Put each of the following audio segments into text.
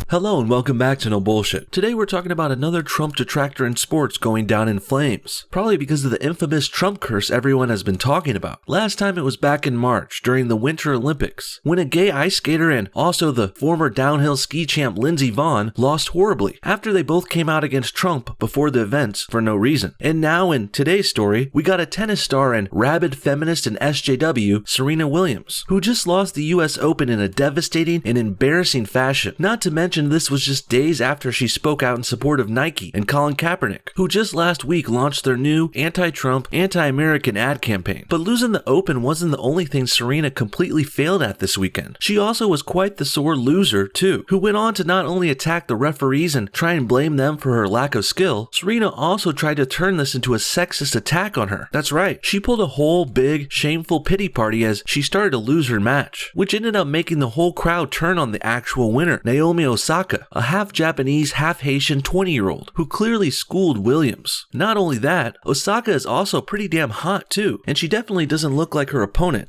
Hello and welcome back to No Bullshit. Today we're talking about another Trump detractor in sports going down in flames. Probably because of the infamous Trump curse everyone has been talking about. Last time it was back in March during the Winter Olympics, when a gay ice skater and also the former downhill ski champ Lindsey Vonn lost horribly after they both came out against Trump before the events for no reason. And now in today's story, we got a tennis star and rabid feminist and SJW, Serena Williams, who just lost the US Open in a devastating and embarrassing fashion. Not to mention this was just days after she spoke out in support of Nike and Colin Kaepernick, who just last week launched their new anti-Trump, anti-American ad campaign. But losing the Open wasn't the only thing Serena completely failed at this weekend. She also was quite the sore loser too, who went on to not only attack the referees and try and blame them for her lack of skill, Serena also tried to turn this into a sexist attack on her. That's right, she pulled a whole big, shameful pity party as she started to lose her match, which ended up making the whole crowd turn on the actual winner, Naomi Osaka, a half-Japanese, half-Haitian 20-year-old who clearly schooled Williams. Not only that, Osaka is also pretty damn hot too, and she definitely doesn't look like her opponent.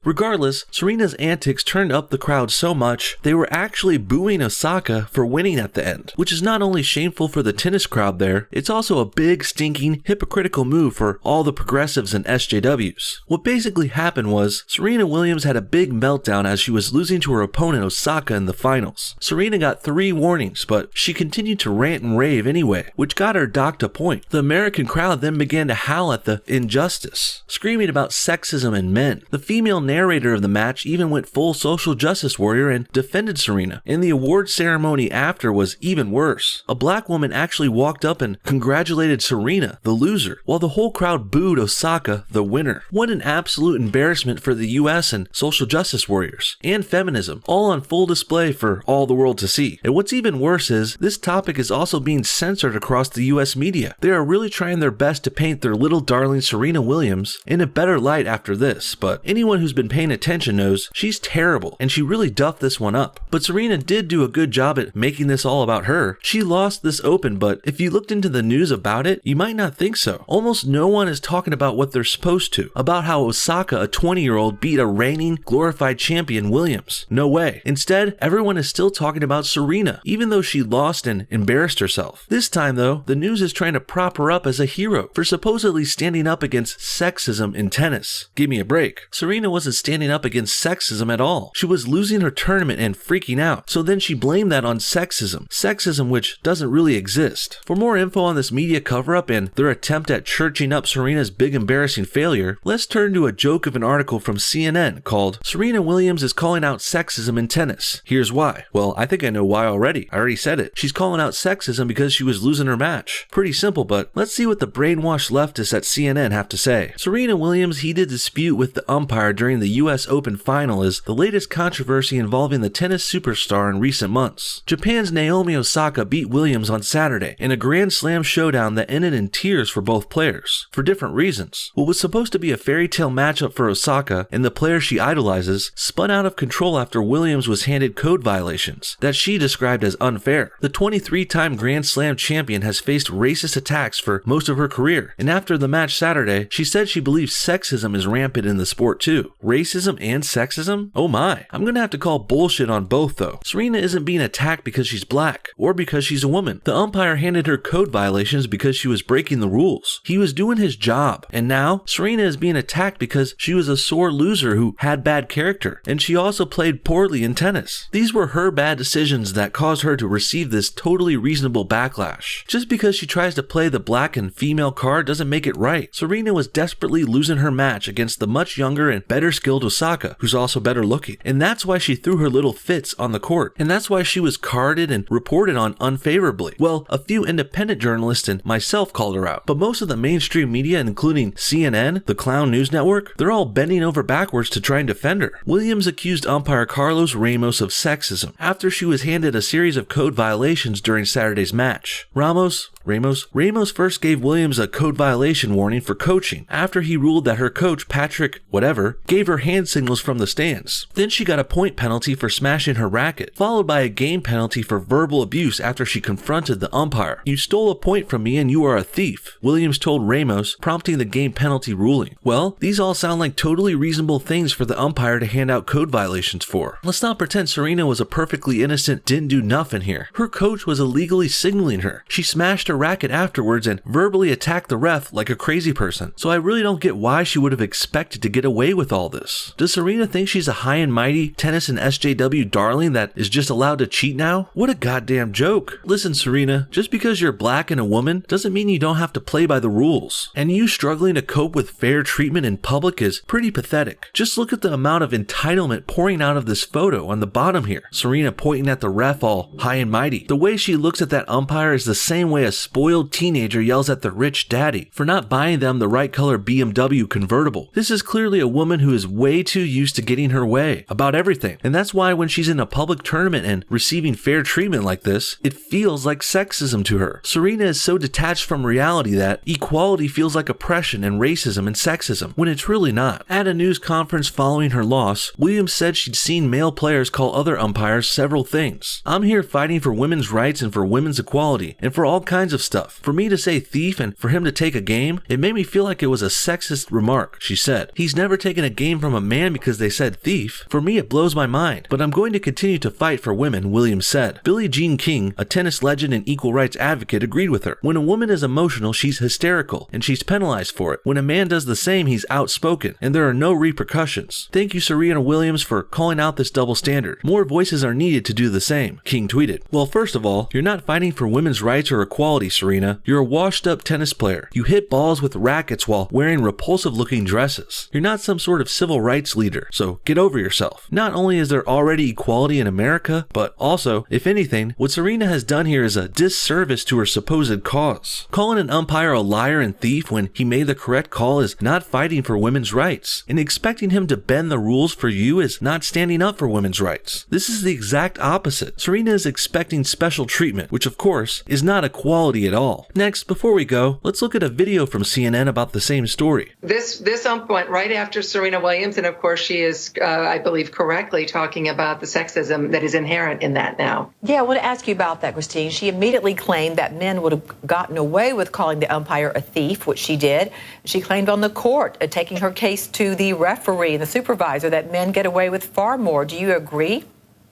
Regardless, Serena's antics turned up the crowd so much, they were actually booing Osaka for winning at the end, which is not only shameful for the tennis crowd there, it's also a big, stinking, hypocritical move for all the progressives and SJWs. What basically happened was, Serena Williams had a big meltdown as she was losing to her opponent Osaka in the finals. Serena got 3 warnings, but she continued to rant and rave anyway, which got her docked a point. The American crowd then began to howl at the injustice, screaming about sexism and men. The female narrator of the match even went full social justice warrior and defended Serena, and the award ceremony after was even worse. A black woman actually walked up and congratulated Serena, the loser, while the whole crowd booed Osaka, the winner. What an absolute embarrassment for the US and social justice warriors, and feminism, all on full display for all the world to see. And what's even worse is, this topic is also being censored across the US media. They are really trying their best to paint their little darling Serena Williams in a better light after this, but anyone who's been paying attention knows she's terrible and she really duffed this one up. But Serena did do a good job at making this all about her. She lost this Open, but if you looked into the news about it, you might not think so. Almost no one is talking about what they're supposed to, about how Osaka, a 20-year-old, beat a reigning, glorified champion Williams. No way. Instead, everyone is still talking about Serena, even though she lost and embarrassed herself. This time though, the news is trying to prop her up as a hero for supposedly standing up against sexism in tennis. Give me a break. Serena wasn't standing up against sexism at all. She was losing her tournament and freaking out, so then she blamed that on sexism which doesn't really exist. For more info on this media cover-up and their attempt at churching up Serena's big embarrassing failure, let's turn to a joke of an article from CNN called "Serena Williams is calling out sexism in tennis. Here's why." Well, I think I know why already. I already said it. She's calling out sexism because she was losing her match. Pretty simple, but let's see what the brainwashed leftists at CNN have to say. Serena Williams' heated dispute with the umpire during the US Open final is the latest controversy involving the tennis superstar in recent months. Japan's Naomi Osaka beat Williams on Saturday in a Grand Slam showdown that ended in tears for both players, for different reasons. What was supposed to be a fairy tale matchup for Osaka and the player she idolizes spun out of control after Williams was handed code violations that she described as unfair. The 23-time Grand Slam champion has faced racist attacks for most of her career, and after the match Saturday, she said she believes sexism is rampant in the sport too. Racism and sexism? Oh my. I'm gonna have to call bullshit on both though. Serena isn't being attacked because she's black, or because she's a woman. The umpire handed her code violations because she was breaking the rules. He was doing his job. And now, Serena is being attacked because she was a sore loser who had bad character, and she also played poorly in tennis. These were her bad decisions that caused her to receive this totally reasonable backlash. Just because she tries to play the black and female card doesn't make it right. Serena was desperately losing her match against the much younger and better skilled Osaka, who's also better looking. And that's why she threw her little fits on the court. And that's why she was carded and reported on unfavorably. Well, a few independent journalists and myself called her out. But most of the mainstream media, including CNN, the Clown News Network, they're all bending over backwards to try and defend her. Williams accused umpire Carlos Ramos of sexism after she was handed a series of code violations during Saturday's match. Ramos Ramos first gave Williams a code violation warning for coaching after he ruled that her coach, Patrick whatever, gave her hand signals from the stands. Then she got a point penalty for smashing her racket, followed by a game penalty for verbal abuse after she confronted the umpire. "You stole a point from me and you are a thief," Williams told Ramos, prompting the game penalty ruling. Well, these all sound like totally reasonable things for the umpire to hand out code violations for. Let's not pretend Serena was a perfectly innocent, didn't do nothing here. Her coach was illegally signaling her. She smashed her racket afterwards and verbally attacked the ref like a crazy person. So I really don't get why she would have expected to get away with all this. Does Serena think she's a high and mighty tennis and SJW darling that is just allowed to cheat now? What a goddamn joke. Listen, Serena, just because you're black and a woman doesn't mean you don't have to play by the rules. And you struggling to cope with fair treatment in public is pretty pathetic. Just look at the amount of entitlement pouring out of this photo on the bottom here. Serena pointing at the ref all high and mighty. The way she looks at that umpire is the same way a spoiled teenager yells at the rich daddy for not buying them the right color BMW convertible. This is clearly a woman who is way too used to getting her way about everything. And that's why when she's in a public tournament and receiving fair treatment like this, it feels like sexism to her. Serena is so detached from reality that equality feels like oppression and racism and sexism, when it's really not. At a news conference following her loss, Williams said she'd seen male players call other umpires several things. "I'm here fighting for women's rights and for women's equality, and for all kinds of stuff. For me to say thief and for him to take a game, it made me feel like it was a sexist remark," she said. "He's never taken a game from a man because they said thief. For me, it blows my mind, but I'm going to continue to fight for women," Williams said. Billie Jean King, a tennis legend and equal rights advocate, agreed with her. "When a woman is emotional, she's hysterical, and she's penalized for it. When a man does the same, he's outspoken, and there are no repercussions. Thank you, Serena Williams, for calling out this double standard. More voices are needed to do the same," King tweeted. Well, first of all, you're not fighting for women's rights or equality, Serena. You're a washed-up tennis player. You hit balls with rackets while wearing repulsive-looking dresses. You're not some sort of civil rights leader, so get over yourself. Not only is there already equality in America, but also, if anything, what Serena has done here is a disservice to her supposed cause. Calling an umpire a liar and thief when he made the correct call is not fighting for women's rights, and expecting him to bend the rules for you is not standing up for women's rights. This is the exact opposite. Serena is expecting special treatment, which of course is not equality at all. Next, before we go, let's look at a video from CNN about the same story. This ump went right after Serena Williams, and of course she is, I believe correctly, talking about the sexism that is inherent in that now. Yeah, I want to ask you about that, Christine. She immediately claimed that men would have gotten away with calling the umpire a thief, which she did. She claimed on the court, taking her case to the referee and the supervisor, that men get away with far more. Do you agree?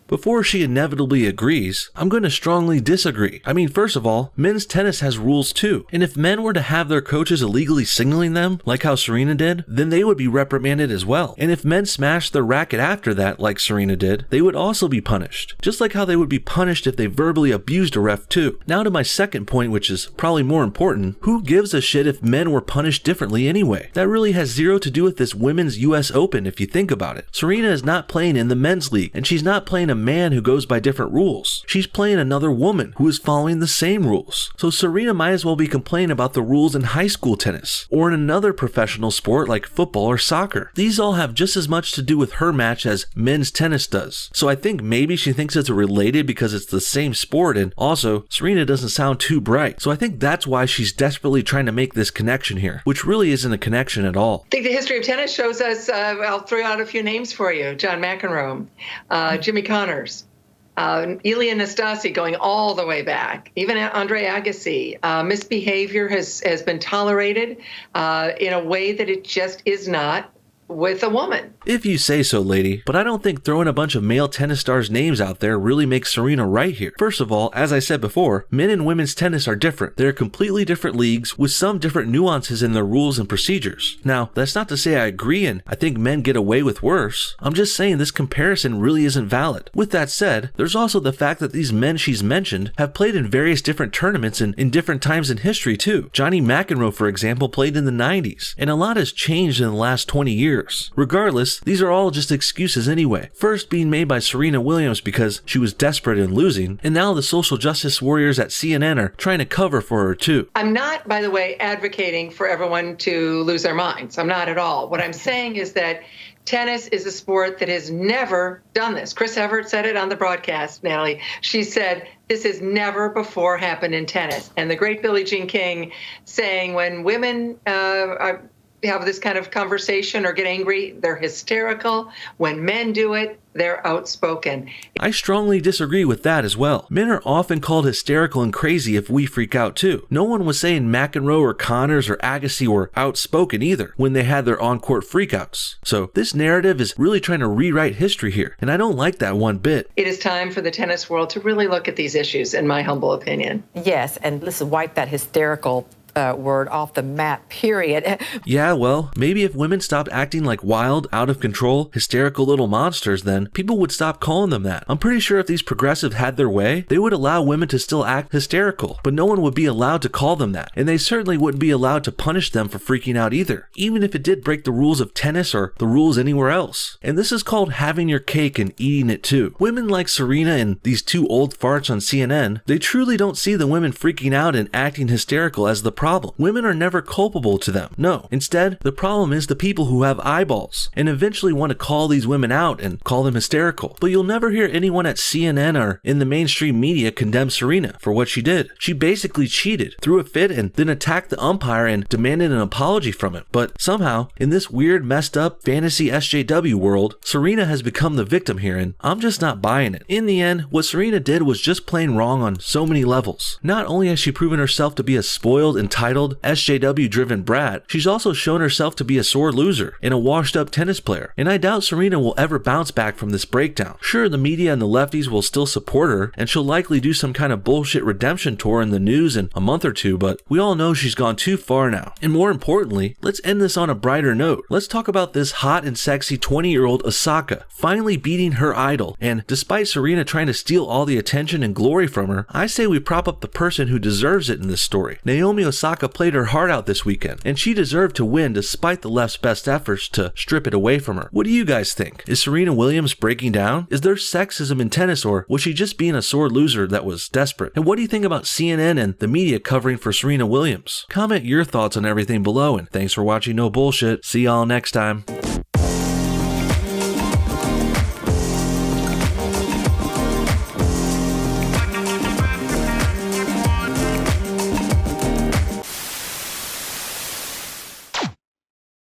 Before she inevitably agrees, I'm going to strongly disagree. I mean, first of all, men's tennis has rules too. And if men were to have their coaches illegally signaling them, like how Serena did, then they would be reprimanded as well. And if men smashed their racket after that, like Serena did, they would also be punished. Just like how they would be punished if they verbally abused a ref too. Now to my second point, which is probably more important, who gives a shit if men were punished differently anyway? That really has zero to do with this women's US Open if you think about it. Serena is not playing in the men's league, and she's not playing a man who goes by different rules. She's playing another woman who is following the same rules. So Serena might as well be complaining about the rules in high school tennis or in another professional sport like football or soccer. These all have just as much to do with her match as men's tennis does. So I think maybe she thinks it's related because it's the same sport, and also Serena doesn't sound too bright. So I think that's why she's desperately trying to make this connection here, which really isn't a connection at all. I think the history of tennis shows us, I'll throw out a few names for you. John McEnroe, Jimmy Connors, Ilia Nastase going all the way back, even Andre Agassi. Misbehavior has been tolerated in a way that it just is not with a woman. If you say so, lady, but I don't think throwing a bunch of male tennis stars' names out there really makes Serena right here. First of all, as I said before, men and women's tennis are different. They're completely different leagues with some different nuances in their rules and procedures. Now, that's not to say I agree and I think men get away with worse. I'm just saying this comparison really isn't valid. With that said, there's also the fact that these men she's mentioned have played in various different tournaments and in different times in history too. Johnny McEnroe, for example, played in the 90s, and a lot has changed in the last 20 years years. Regardless, these are all just excuses anyway. First being made by Serena Williams because she was desperate and losing, and now the social justice warriors at CNN are trying to cover for her too. I'm not, by the way, advocating for everyone to lose their minds. I'm not at all. What I'm saying is that tennis is a sport that has never done this. Chris Evert said it on the broadcast, Natalie. She said, this has never before happened in tennis. And the great Billie Jean King saying when women have this kind of conversation or get angry, they're hysterical. When men do it, they're outspoken. I strongly disagree with that as well. Men are often called hysterical and crazy if we freak out too. No one was saying McEnroe or Connors or Agassi were outspoken either when they had their on-court freakouts. So this narrative is really trying to rewrite history here, and I don't like that one bit. It is time for the tennis world to really look at these issues, in my humble opinion. Yes, and listen, wipe that hysterical word off the map, period. Yeah, well, maybe if women stopped acting like wild, out of control, hysterical little monsters, then people would stop calling them that. I'm pretty sure if these progressives had their way, they would allow women to still act hysterical, but no one would be allowed to call them that, and they certainly wouldn't be allowed to punish them for freaking out either, even if it did break the rules of tennis or the rules anywhere else. And this is called having your cake and eating it too. Women like Serena and these two old farts on CNN, they truly don't see the women freaking out and acting hysterical as the problem. Women are never culpable to them. No. Instead, the problem is the people who have eyeballs and eventually want to call these women out and call them hysterical. But you'll never hear anyone at CNN or in the mainstream media condemn Serena for what she did. She basically cheated, threw a fit, and then attacked the umpire and demanded an apology from him. But somehow, in this weird, messed up fantasy SJW world, Serena has become the victim here, and I'm just not buying it. In the end, what Serena did was just plain wrong on so many levels. Not only has she proven herself to be a spoiled, entitled, SJW-driven brat, she's also shown herself to be a sore loser and a washed-up tennis player, and I doubt Serena will ever bounce back from this breakdown. Sure, the media and the lefties will still support her, and she'll likely do some kind of bullshit redemption tour in the news in a month or two, but we all know she's gone too far now. And more importantly, let's end this on a brighter note. Let's talk about this hot and sexy 20-year-old Osaka finally beating her idol, and despite Serena trying to steal all the attention and glory from her, I say we prop up the person who deserves it in this story. Naomi Osaka played her heart out this weekend, and she deserved to win despite the left's best efforts to strip it away from her. What do you guys think? Is Serena Williams breaking down? Is there sexism in tennis, or was she just being a sore loser that was desperate? And what do you think about CNN and the media covering for Serena Williams? Comment your thoughts on everything below, and thanks for watching No Bullshit. See y'all next time.